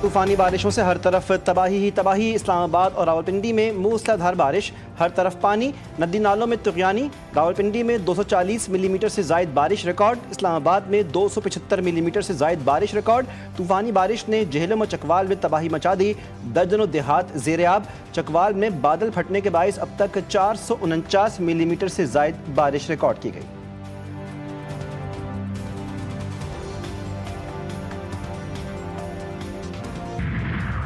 तूफानी बारिशों से हर तरफ तबाही ही तबाही। इस्लामाबाद और रावलपिंडी में मूसलाधार बारिश, हर तरफ पानी, नदी नालों में तुग़यानी। रावलपिंडी में 240 मिलीमीटर से ज़ायद बारिश रिकॉर्ड, इस्लामाबाद में 275 मिलीमीटर से ज़ायद बारिश रिकॉर्ड। तूफानी बारिश ने जेहलम और चकवाल में तबाही मचा दी, दर्जनों देहात ज़ेर-ए-आब। चकवाल में बादल फटने के बायस अब तक 449 मिलीमीटर से ज़ायद बारिश रिकॉर्ड की गई।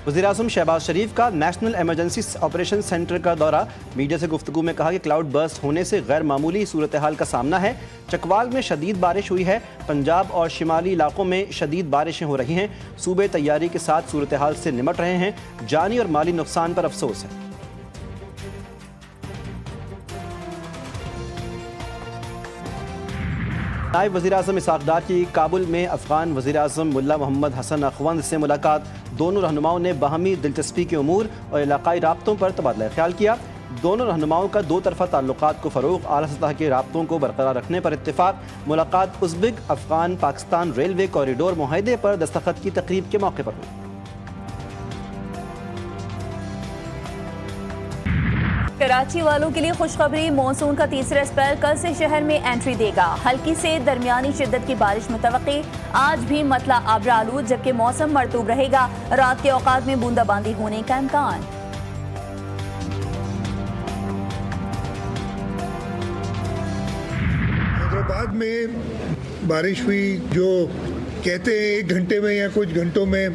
वज़ीर-ए-आज़म शहबाज शरीफ का नेशनल इमरजेंसी ऑपरेशन सेंटर का दौरा। मीडिया से गुफ्तगू में कहा कि क्लाउड बर्स्ट होने से गैर मामूली सूरत हाल का सामना है। चकवाल में शदीद बारिश हुई है, पंजाब और शिमाली इलाकों में शदीद बारिशें हो रही हैं। सूबे तैयारी के साथ सूरत हाल से निमट रहे हैं। जानी और माली नुकसान पर अफसोस है। नायब वज़ीर-ए-आज़म इसहाक़ डार की काबुल में अफ़गान वज़ीर-ए-आज़म मुल्ला मोहम्मद हसन अख़वंद से मुलाकात। दोनों रहनुमाओं ने बाहमी दिलचस्पी के उमूर और इलाक़ाई राब्तों पर तबादला ख्याल किया। दोनों रहनुमाओं का दो तरफ़ा ताल्लुक़ात को फ़रोग़, आला सतह के राब्तों को बरकरार रखने पर इत्तेफ़ाक़। मुलाकात Uzbek Afghan Pakistan railway corridor मुआहदे पर दस्तखत की तक़रीब के मौके पर हुई। कराची वालों के लिए खुशखबरी, मॉनसून का तीसरा स्पेल कल से शहर में एंट्री देगा। हल्की से दरमियानी शिद्दत की बारिश मुतवक्की। आज भी मतला आबरा आलूद, जबकि मौसम मरतूब रहेगा। रात के औकात में बूंदाबांदी होने का इम्कान। हैदराबाद में बारिश हुई, जो कहते हैं 1 घंटे में या कुछ घंटों में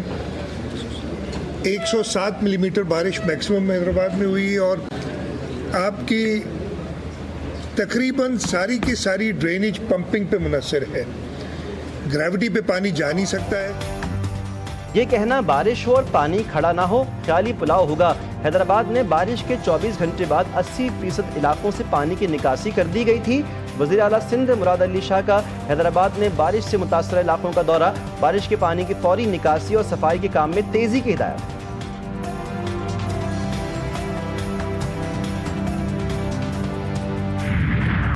107 मिलीमीटर बारिश मैक्सिमम हैदराबाद में हुई। और आपकी तकरीबन सारी की सारी ड्रेनेज पंपिंग पे मुनहसर है, ग्रेविटी पे पानी जा नहीं सकता है। ये कहना बारिश हो और पानी खड़ा ना हो ख्याली पुलाव होगा। हैदराबाद में बारिश के 24 घंटे बाद 80% इलाकों से पानी की निकासी कर दी गई थी। वज़ीर आला सिंध मुराद अली शाह का हैदराबाद में बारिश से मुतासर इलाकों का दौरा। बारिश के पानी की फौरी निकासी और सफाई के काम में तेजी की हिदायत।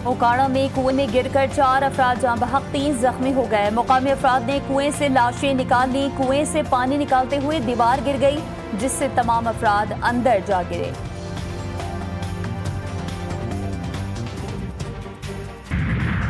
मोकाड़ा में कुएं में गिरकर 4 अफराद जाँ बहक, 3 जख्मी हो गए। मुकामी अफराद ने कुएं से लाशें निकाल ली। कुएं से पानी निकालते हुए दीवार गिर गई, जिससे तमाम अफराद अंदर जा गिरे।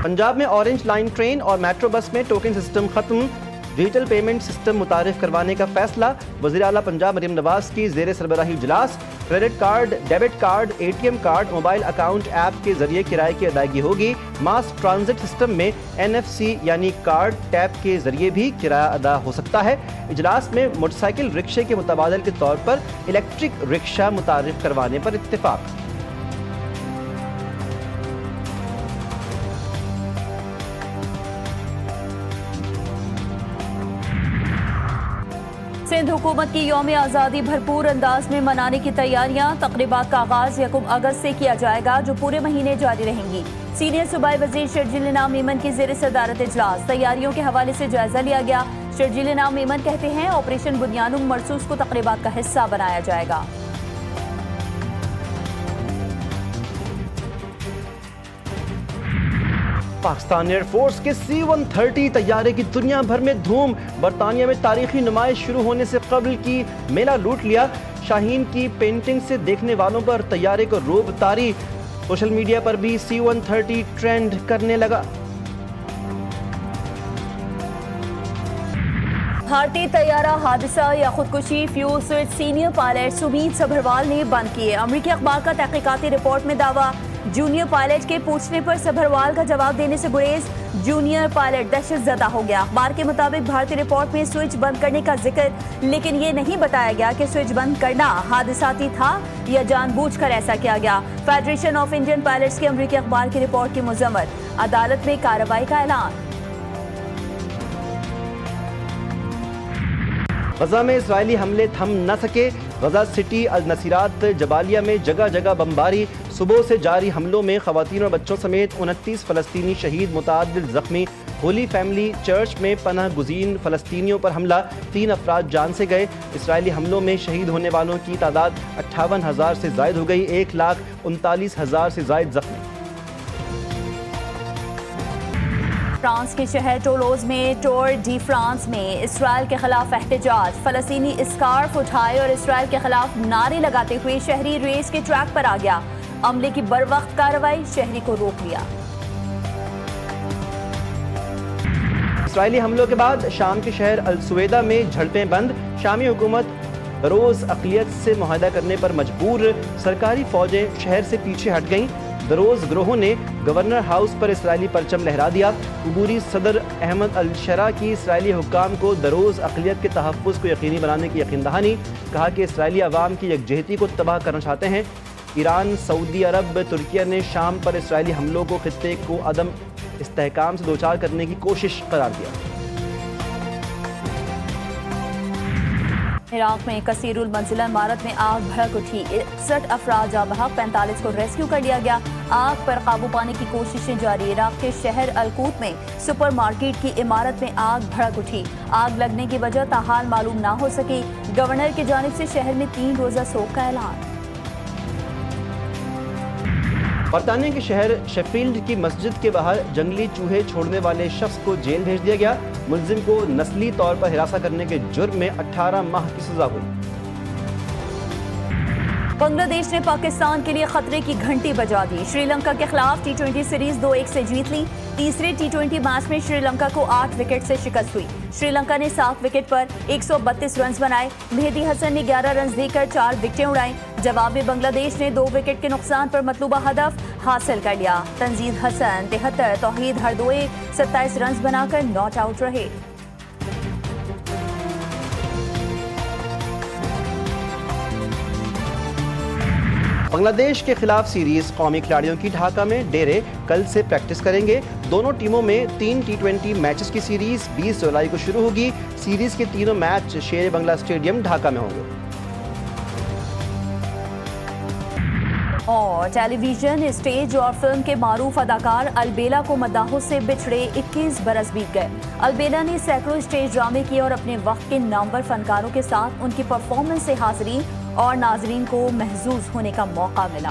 पंजाब में ऑरेंज लाइन ट्रेन और मेट्रो बस में टोकन सिस्टम खत्म। डिजिटल पेमेंट सिस्टम मुतारिफ करवाने का फैसला। वज़ीर आला पंजाब मरीम नवाज की ज़ेर सरबराही इजलास। Credit card, debit card, ATM card, mobile account app के जरिए किराए की अदायगी होगी। मास ट्रांजिट सिस्टम में NFC यानी कार्ड टैप के जरिए भी किराया अदा हो सकता है। इजलास में मोटरसाइकिल रिक्शे के मुतबादल के तौर पर इलेक्ट्रिक रिक्शा मुतारिफ करवाने पर इत्तेफाक। सिंध हुकूमत की यौम आज़ादी भरपूर अंदाज में मनाने की तैयारियां। तक़रीबात का आगाज 1 अगस्त से किया जाएगा, जो पूरे महीने जारी रहेंगी। सीनियर सूबाई वज़ीर शर्जील इनाम मेमन की ज़ेर सदारत इजलास। तैयारियों के हवाले से जायजा लिया गया। शर्जील इनाम मेमन कहते हैं, ऑपरेशन बुनियानुम मरसूस को तक़रीबात का हिस्सा बनाया जाएगा। पाकिस्तान एयरफोर्स के C-130 तैयारे की दुनिया भर में धूम। बरतानिया में तारीखी नुमाइश शुरू होने से कबल की मेला लूट लिया। शाहीन की पेंटिंग से देखने वालों पर तैयारे को रोब तारी। सोशल मीडिया पर भी C-130 ट्रेंड करने लगा। भारतीय तैयारा हादसा या खुदकुशी, fuel switch senior pilot Sumeet Sabharwal ने बंद किए। अमरीकी अखबार का तहकीकाती रिपोर्ट में दावा। जूनियर पायलट के पूछने पर सभरवाल का जवाब देने से गुरेज। जूनियर पायलट दहशत ज़दा हो गया। अखबार के मुताबिक भारतीय रिपोर्ट में स्विच बंद करने का जिक्र, लेकिन ये नहीं बताया गया कि स्विच बंद करना हादसाती था या जानबूझकर ऐसा किया गया। फेडरेशन ऑफ इंडियन पायलट्स की अमरीकी अखबार की रिपोर्ट की मुजम्मत। अदालत में कार्रवाई का ऐलान। गजा में इजरायली हमले थम न सके। गजा सिटी अल नसीरात जबालिया में जगह जगह बमबारी। सुबह से जारी हमलों में खवातीन और बच्चों समेत 29 फ़लस्तीनी शहीद, मुतअद्दिद ज़ख्मी। होली फैमिली चर्च में पनाह गुज़ीन फ़लस्तीनियों पर हमला, 3 अफराद जान से गए। इसराइली हमलों में शहीद होने वालों की तादाद 58,000 से ज़ायद हो गई। 1,39,000 से ज़ायद ज़ख्मी। फ्रांस के शहर टोलोज में टूर डी फ्रांस में इसराइल के खिलाफ एहतजाज, फलस्तीनी स्कार्फ उठाए और इसराइल के खिलाफ नारे लगाते हुए शहरी रेस के ट्रैक पर आ गया। अमले की बरवक्त कार्रवाई, शहरी को रोक लिया। इसराइली हमलों के बाद शाम के शहर अल सुवेदा में झड़पें बंद, शामी हुकूमत दरोज अक़लियत से मुआहदा करने पर मजबूर, सरकारी फौजें शहर से पीछे हट गईं। दरोज ग्रोहों ने गवर्नर हाउस पर इसराइली परचम लहरा दिया। उबूरी सदर अहमद अल शरा की इसराइली हुक्काम को दरोज अक़लियत के तहफ़्फ़ुज़ को यकीनी बनाने की यकीन दहानी, कहा कि इसराइली अवाम की यकजहती को तबाह करना चाहते हैं। ईरान, सऊदी अरब, तुर्किया ने शाम पर इसराइली हमलों को खित्ते को अदम इस्तेहकाम से दोचार करने की कोशिश करार दिया। इराक में कसीरुल मंजिला इमारत में आग भड़क उठी, 61 अफराद जाँ बहक, 45 को रेस्क्यू कर लिया गया। आग पर काबू पाने की कोशिशें जारी। इराक के शहर अलकूत में सुपरमार्केट की इमारत में आग भड़क उठी। आग लगने की वजह ताहाल मालूम ना हो सकी। गवर्नर की जानिब से शहर में 3 रोज़ा सोग का ऐलान। बरतानिया के शहर शेफील्ड की मस्जिद के बाहर जंगली चूहे छोड़ने वाले शख्स को जेल भेज दिया गया। मुलजिम को नस्ली तौर पर हिरासत करने के जुर्म में 18 माह की सजा हुई। बांग्लादेश ने पाकिस्तान के लिए खतरे की घंटी बजा दी। श्रीलंका के खिलाफ T20 सीरीज 2-1 से जीत ली। तीसरे T20 मैच में श्रीलंका को 8 विकेट से शिकस्त हुई। श्रीलंका ने 7 विकेट पर 132 रन बनाए। मेहदी हसन ने 11 रन देकर 4 विकेटें उड़ाई। जवाब में बांग्लादेश ने 2 विकेट के नुकसान पर मतलूबा हदफ हासिल कर लिया। तंजीद हसन 73, तौहीद हरदोई 27 रन बनाकर नॉट आउट रहे। बांग्लादेश के खिलाफ सीरीज कौमी खिलाड़ियों की ढाका में डेरे कल से प्रैक्टिस करेंगे। दोनों टीमों में 3 T20 मैचेस की सीरीज 20 जुलाई को शुरू होगी। सीरीज के तीनों मैच शेर बंगला स्टेडियम ढाका में होंगे। और टेलीविजन, स्टेज और फिल्म के मारूफ अदाकार अलबेला को मद्दाहों से बिछड़े 21 बरस बीत गए। अलबेला ने सैकड़ों स्टेज ड्रामे किए और अपने वक्त के नामवर फनकारों के साथ उनकी परफॉर्मेंस से हाज़रीन और नाजरीन को महजूज होने का मौका मिला।